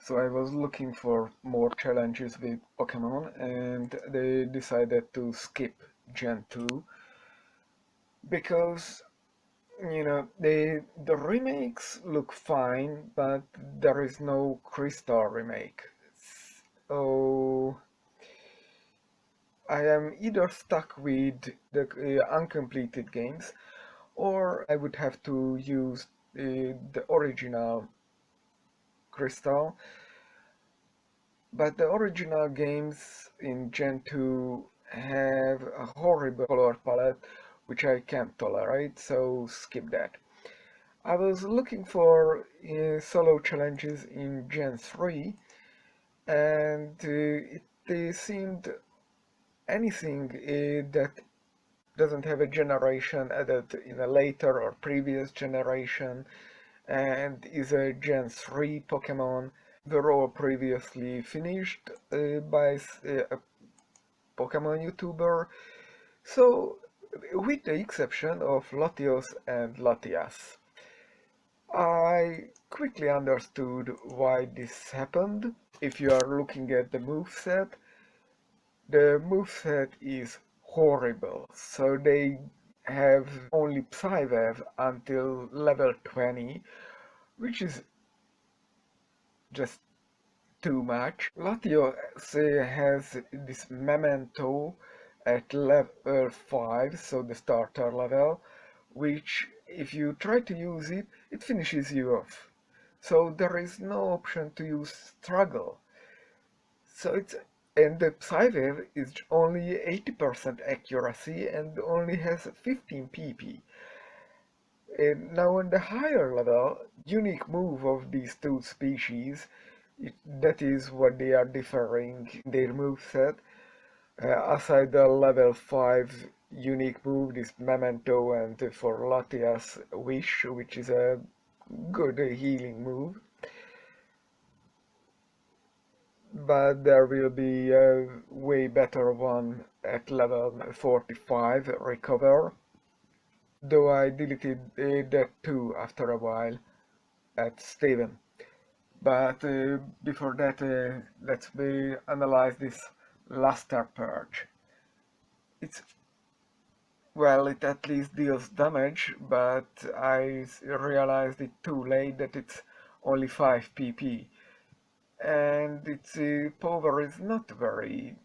So I was looking for more challenges with Pokemon, and they decided to skip Gen 2 because the remakes look fine, but there is no Crystal remake. So I am either stuck with the uncompleted games, or I would have to use the original Crystal. But the original games in Gen 2 have a horrible color palette which I can't tolerate, so skip that. I was looking for solo challenges in Gen 3, and it seemed anything that doesn't have a generation added in a later or previous generation and is a Gen 3 Pokemon were all previously finished by a Pokemon YouTuber. So, with the exception of Latios and Latias, I quickly understood why this happened. If you are looking at the moveset is horrible. So they have only Psywave until level 20, which is just too much. Latios has this Memento at level 5, so the starter level, which if you try to use it, it finishes you off. So there is no option to use Struggle. So it's and the Psywave is only 80% accuracy and only has 15 PP. And now on the higher level, unique move of these two species, that is what they are differing in their moveset. Aside the level 5 unique move, this Memento, and for Latias Wish, which is a good healing move. But there will be a way better one at level 45, Recover. Though I deleted that too after a while at Steven. But before that, let's analyze this Luster Purge. It's well, it at least deals damage, but I realized it too late that it's only 5 PP, and its power is not very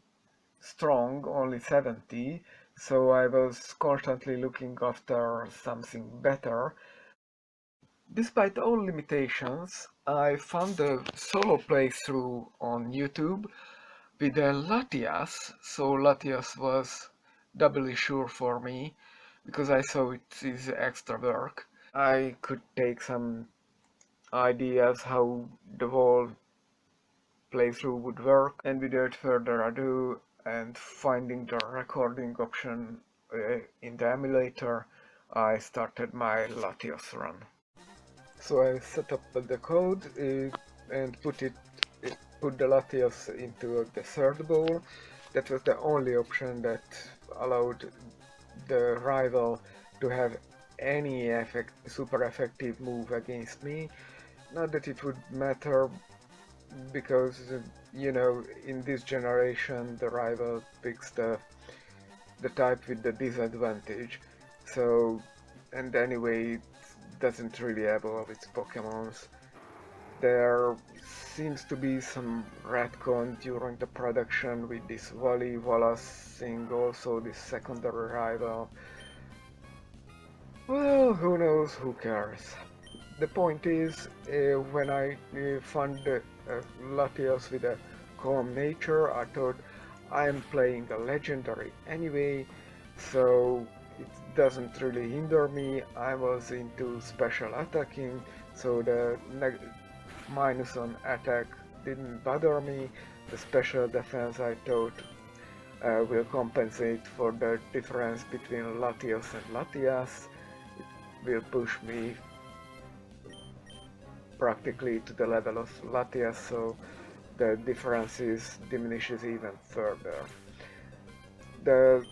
strong, only 70, so I was constantly looking after something better. Despite all limitations, I found a solo playthrough on YouTube with a Latias, so Latias was doubly sure for me because I saw it is extra work. I could take some ideas how the whole playthrough would work, and without further ado and finding the recording option in the emulator, I started my Latios run. So I set up the code and put the Latios into the third bowl. That was the only option that allowed the rival to have any super effective move against me. Not that it would matter because in this generation the rival picks the type with the disadvantage. So and anyway it doesn't really have all of its Pokemons. There seems to be some retcon during the production with this Wally Wallace thing, also this secondary rival. Well, who knows, who cares? The point is, when I found Latios with a calm nature, I thought I'm playing a legendary anyway, so it doesn't really hinder me. I was into special attacking, so the minus on attack didn't bother me. The special defense I thought will compensate for the difference between Latios and Latias. It will push me practically to the level of Latias, so the differences diminishes even further. The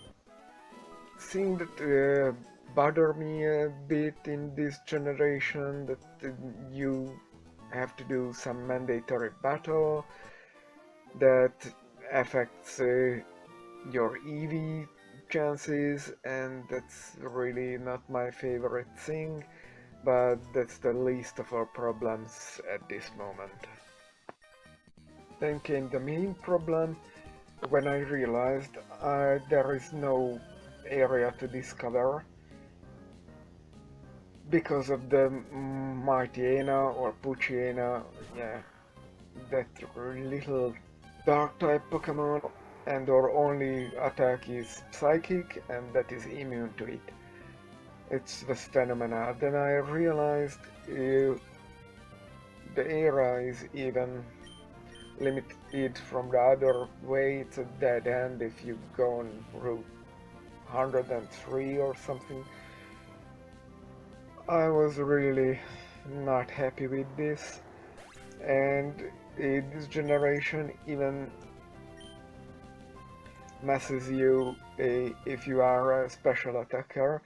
thing that bother me a bit in this generation that you have to do some mandatory battle that affects your EV chances, and that's really not my favorite thing, but that's the least of our problems at this moment. Then came the main problem when I realized there is no area to discover because of the Mightyena or Puchiena, yeah, that little dark type Pokemon, and our only attack is Psychic, and that is immune to it. It's this phenomena. Then I realized the area is even limited from the other way. It's a dead end if you go on Route 103 or something. I was really not happy with this, and this generation even messes you if you are a special attacker,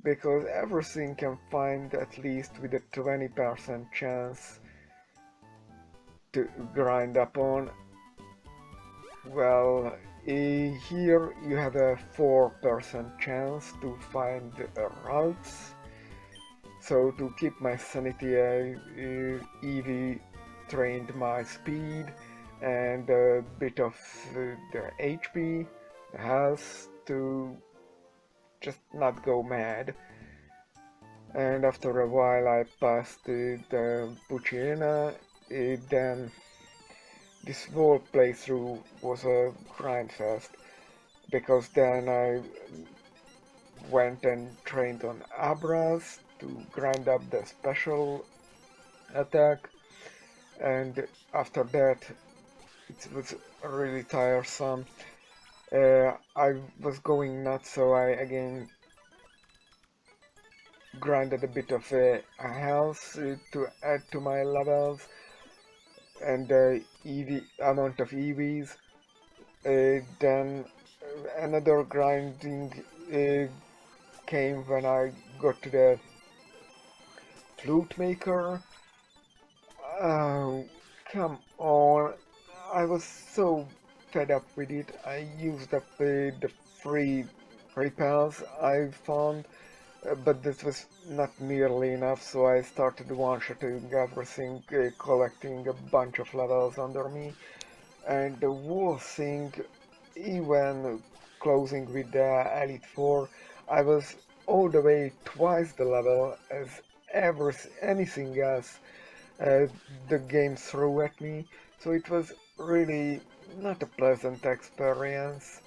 because everything can find at least with a 20% chance to grind upon. Well, here you have a 4% chance to find routes. So to keep my sanity, I EV trained my speed and a bit of the HP, the health, to just not go mad. And after a while I passed the Puchiena, then this whole playthrough was a grind fest, because then I went and trained on Abras to grind up the special attack, and after that it was really tiresome. I was going nuts, so I again grinded a bit of health to add to my levels and the amount of EVs. Then another grinding came when I got to the flute maker. Oh, come on. I was so fed up with it. I used up the free repels I found, but this was not nearly enough, so I started one-shotting everything, collecting a bunch of levels under me, and the whole thing, even closing with the Elite Four, I was all the way twice the level as anything else the game threw at me, so it was really not a pleasant experience.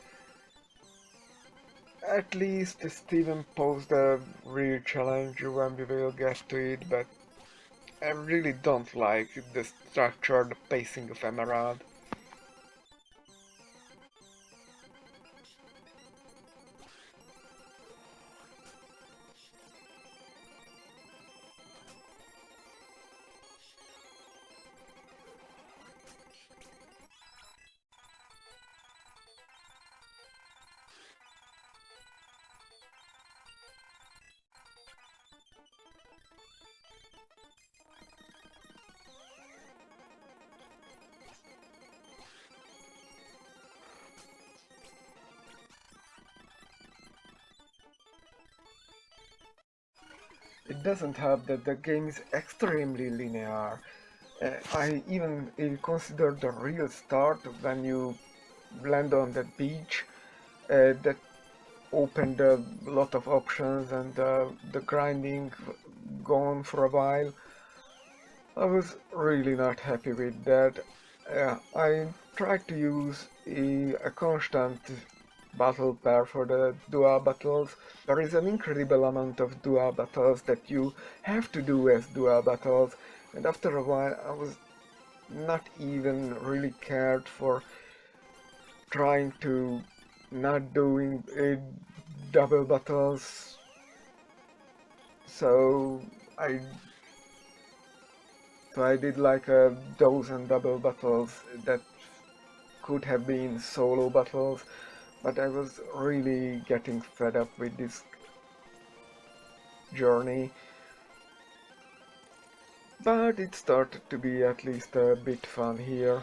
At least Steven posed a real challenge when we will get to it, but I really don't like the structure, the pacing of Emerald. It doesn't help that the game is extremely linear. I even consider the real start when you land on that beach that opened a lot of options, and the grinding gone for a while. I was really not happy with that. I tried to use a constant battle pair for the dual battles. There is an incredible amount of dual battles that you have to do as dual battles, and after a while I was not even really cared for trying to not doing double battles. So I so I did like a dozen double battles that could have been solo battles, but I was really getting fed up with this journey. but it started to be at least a bit fun here.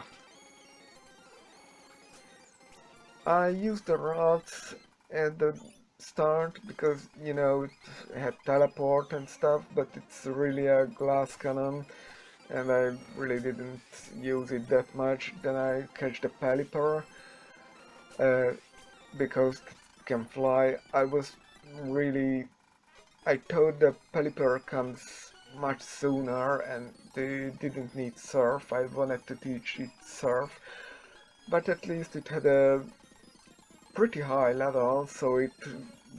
I used the rods at the start because, it had teleport and stuff, but it's really a glass cannon and I really didn't use it that much. Then I catch the Pelipper uh, because it can fly. I thought the Pelipper comes much sooner and they didn't need surf. I wanted to teach it surf, but at least it had a pretty high level, so it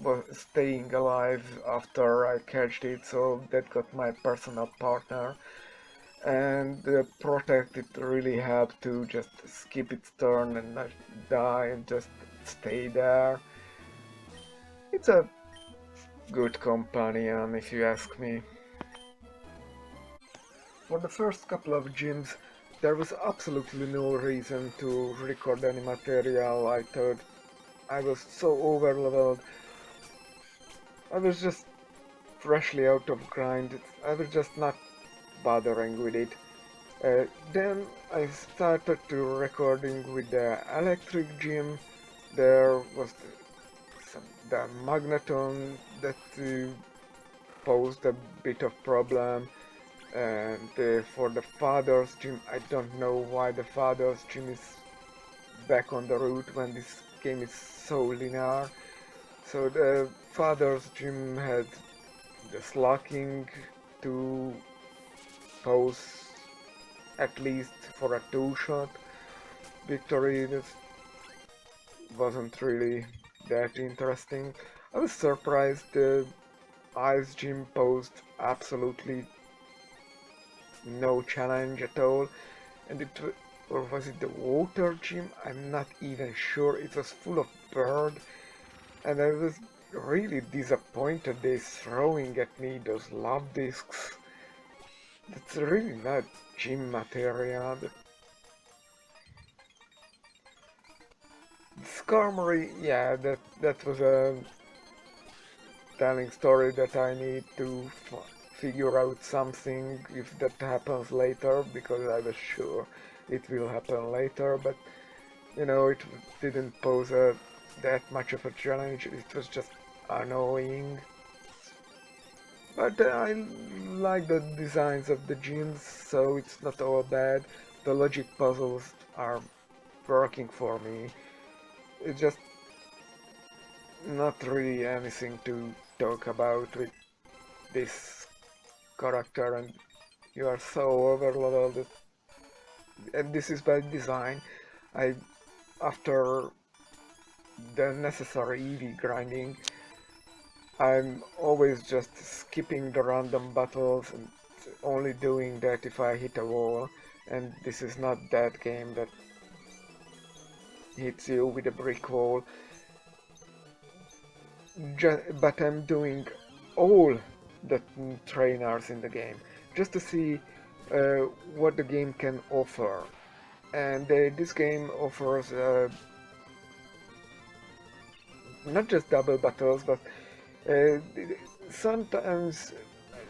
was staying alive after I catched it, so that got my personal partner. And the protect, it really helped to just skip its turn and not die and just stay there. It's a good companion, if you ask me. For the first couple of gyms, there was absolutely no reason to record any material. I thought I was so overleveled. I was just freshly out of grind. I was just not bothering with it. Then I started to recording with the electric gym. There was the magneton that posed a bit of problem, and for the father's gym, I don't know why the father's gym is back on the route when this game is so linear. So the father's gym had the slacking to pose at least for a two-shot victory. That wasn't really that interesting. I was surprised the ice gym posed absolutely no challenge at all, and or was it the water gym? I'm not even sure. It was full of bird, and I was really disappointed they throwing at me those love discs. That's really not gym material. The Skarmory, yeah, that was a telling story that I need to figure out something if that happens later, because I was sure it will happen later, but it didn't pose that much of a challenge. It was just annoying. But I like the designs of the gyms, so it's not all bad. The logic puzzles are working for me. It's just not really anything to talk about with this character, and you are so overleveled, and this is by design. I After the necessary EV grinding, I'm always just skipping the random battles and only doing that if I hit a wall, and this is not that game that hits you with a brick wall. But I'm doing all the trainers in the game just to see what the game can offer. And this game offers not just double battles, but uh, sometimes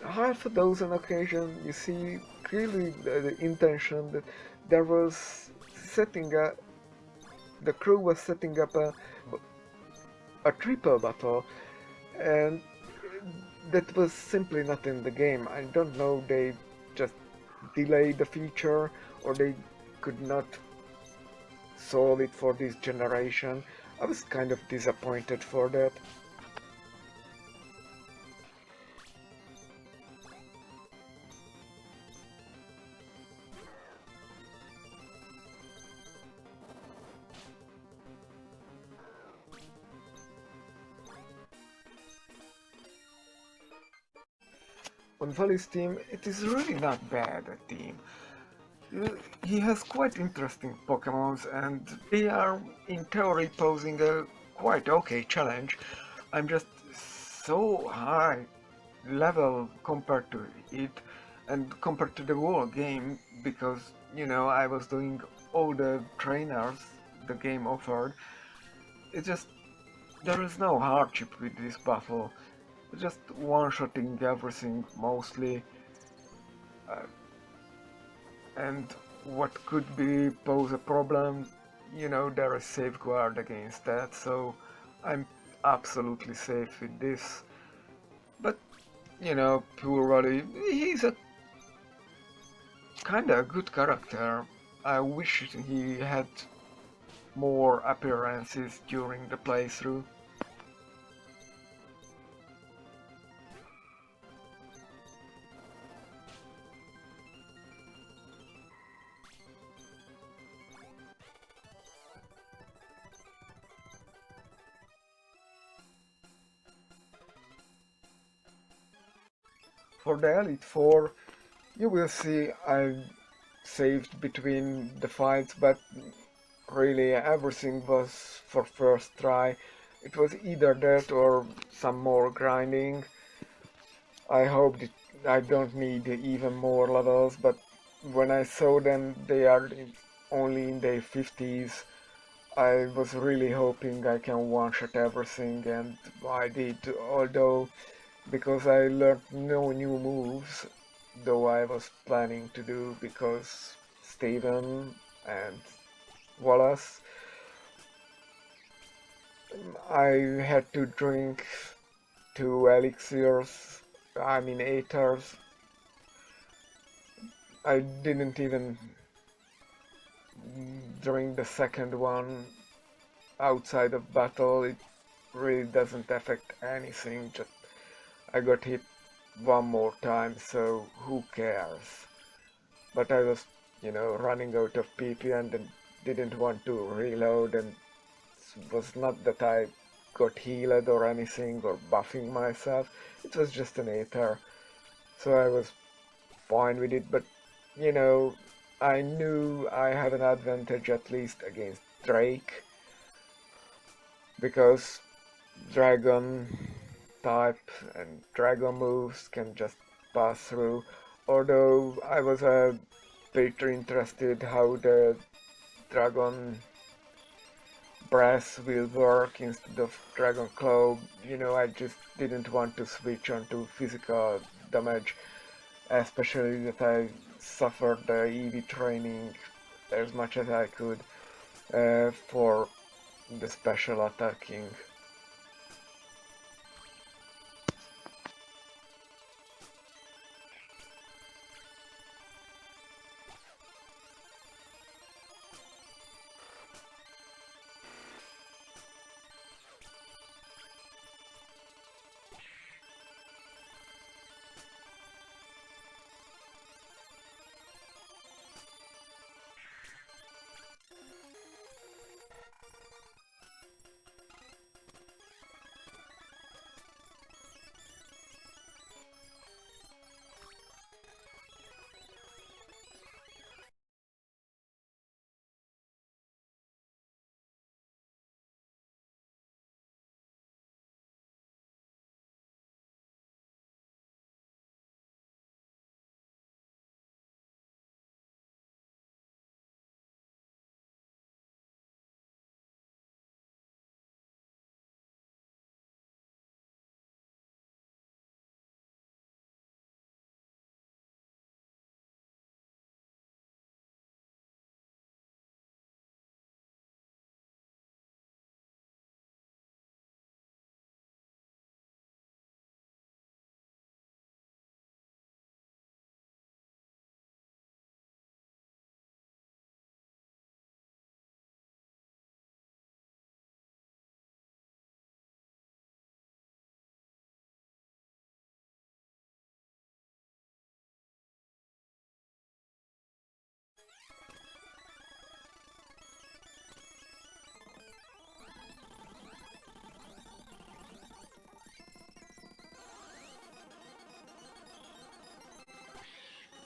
half a dozen occasions you see clearly the intention that there was setting up, the crew was setting up a triple battle, and that was simply not in the game. I don't know, they just delayed the feature or they could not solve it for this generation. I was kind of disappointed for that. On Valley's team, it is really not bad a team. He has quite interesting Pokemons and they are in theory posing a quite okay challenge. I'm just so high level compared to it and compared to the whole game because I was doing all the trainers the game offered. It just there is no hardship with this battle. Just one-shotting everything mostly. and what could be pose a problem, there is safeguard against that, so I'm absolutely safe with this. But poor Roddy, he's a kinda good character. I wish he had more appearances during the playthrough. For the Elite Four, you will see I saved between the fights, but really everything was for first try. It was either that or some more grinding. I hope that I don't need even more levels, but when I saw them, they are only in their 50s. I was really hoping I can one-shot everything, and I did, although because I learned no new moves, though I was planning to do because Steven and Wallace, I had to drink 2 elixirs, I mean ethers. I didn't even drink the second one outside of battle. It really doesn't affect anything, just I got hit one more time, so who cares? But I was, running out of PP and didn't want to reload, and it was not that I got healed or anything or buffing myself. It was just an Aether, so I was fine with it. But you know, I knew I have an advantage at least against Drake because Dragon type and Dragon moves can just pass through. Although I was a bit interested how the Dragon Breath will work instead of Dragon Claw. I just didn't want to switch onto physical damage, especially that I suffered the EV training as much as I could for the special attacking.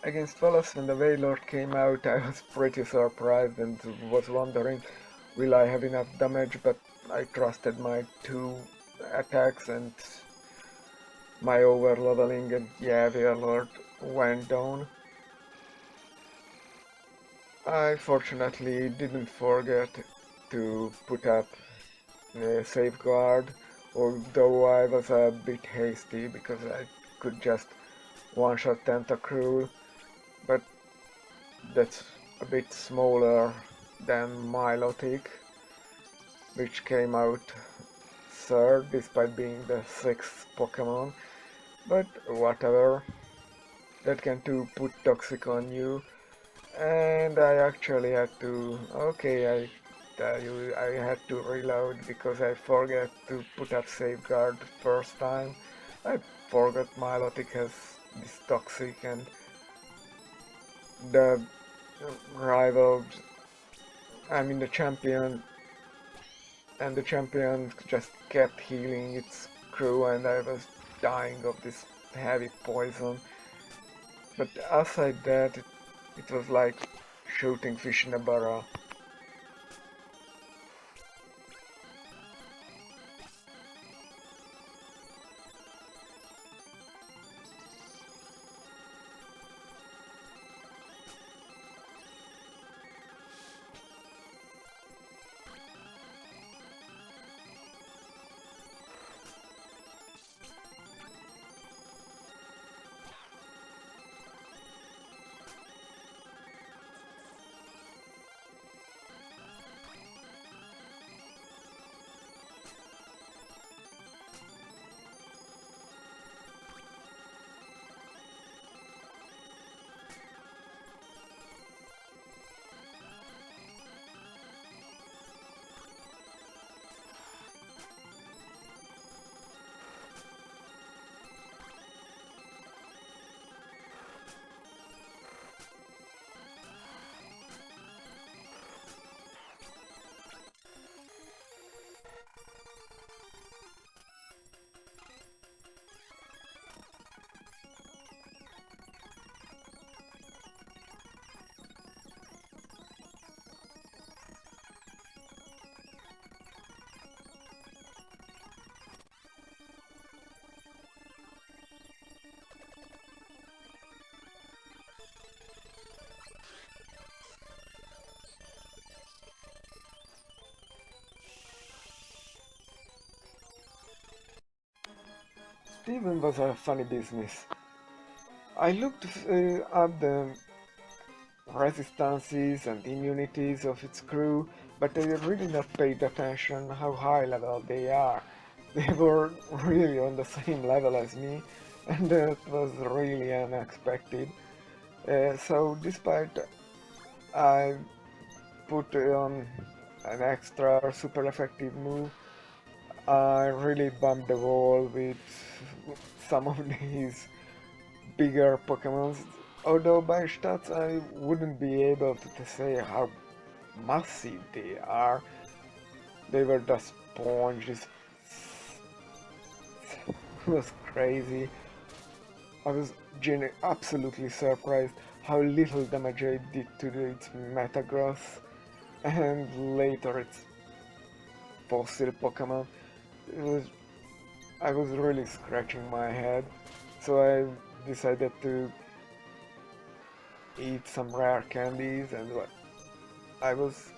Against Wallace, when the Wailord came out, I was pretty surprised and was wondering, will I have enough damage? But I trusted my 2 attacks and my overleveling, and yeah, Wailord went down. I fortunately didn't forget to put up a safeguard, although I was a bit hasty because I could just one-shot Tentacruel, but that's a bit smaller than Milotic, which came out third despite being the sixth Pokemon. But whatever, that can too put Toxic on you. And I actually had to, okay, I tell you, I had to reload because I forgot to put up safeguard first time. I forgot Milotic has this Toxic and the rival, I mean the champion, and the champion just kept healing its crew and I was dying of this heavy poison. But aside that, it was like shooting fish in a barrel. Steven was a funny business. I looked up the resistances and immunities of its crew, but I really not paid attention how high level they are. They were really on the same level as me, and that was really unexpected. So despite I put on an extra super effective move, I really bumped the wall with some of these bigger Pokemons. Although by stats I wouldn't be able to say how massive they are. They were the sponges. It was crazy. I was absolutely surprised how little damage I did to its Metagross and later its fossil Pokemon. It was, I was really scratching my head, so I decided to eat some rare candies and what I was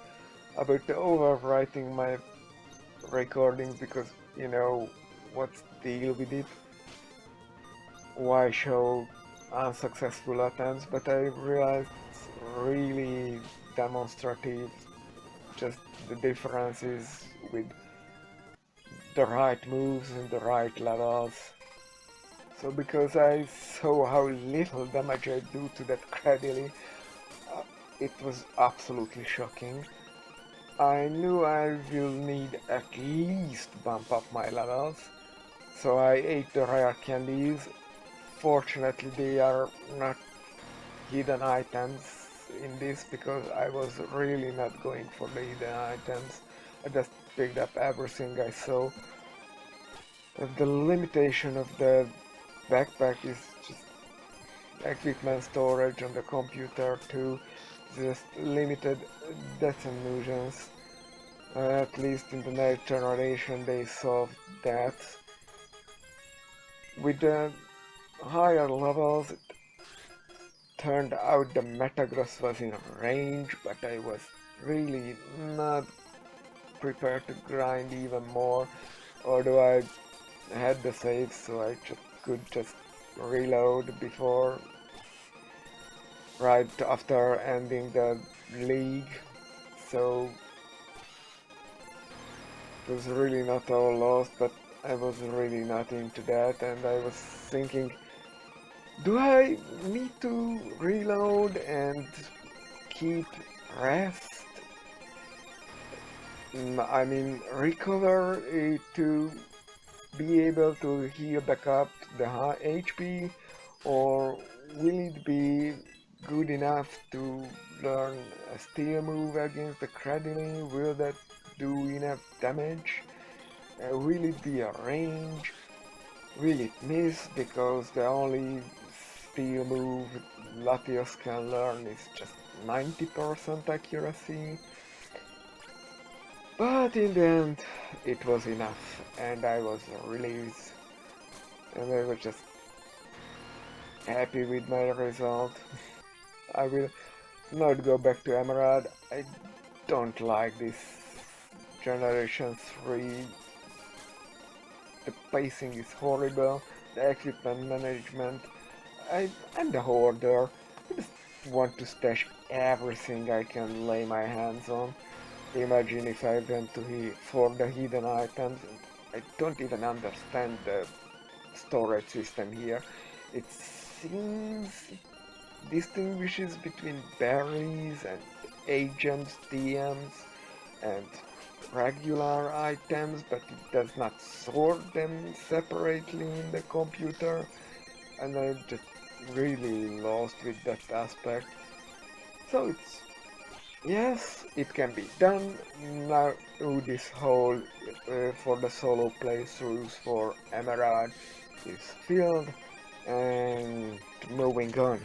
about to overwriting my recordings because you know what's the deal with it. Why show unsuccessful attempts? But I realized it's really demonstrative. Just the differences with the right moves and the right levels. So because I saw how little damage I do to that Cradily, uh, it was absolutely shocking. I knew I will need at least bump up my levels, so I ate the rare candies. Fortunately they are not hidden items in this because I was really not going for the hidden items. I just picked up everything I saw. The limitation of the backpack is just equipment storage on the computer too, just limited death illusions. At least in the next generation they solved that. With the higher levels it turned out the Metagross was in range, but I was really not prepared to grind even more, although I had the saves so I could just reload before right after ending the league, so it was really not all lost, but I was really not into that, and I was thinking, do I need to reload and keep rest? I mean, recover to be able to heal back up the high HP, or will it be good enough to learn a steel move against the Cradily? Will that do enough damage? Will it be a range? Will it miss because the only steel move Latios can learn is just 90% accuracy? But in the end, it was enough, and I was released, and I was just happy with my result. I will not go back to Emerald. I don't like this Generation 3. The pacing is horrible, the equipment management. I'm the hoarder. I just want to stash everything I can lay my hands on. Imagine if I went to for the hidden items. I don't even understand the storage system here. It seems distinguishes between berries and agents, DMs, and regular items, but it does not sort them separately in the computer, and I'm just really lost with that aspect. So it's yes, it can be done. Now this whole for the solo playthroughs for Emerald is filled, and moving on.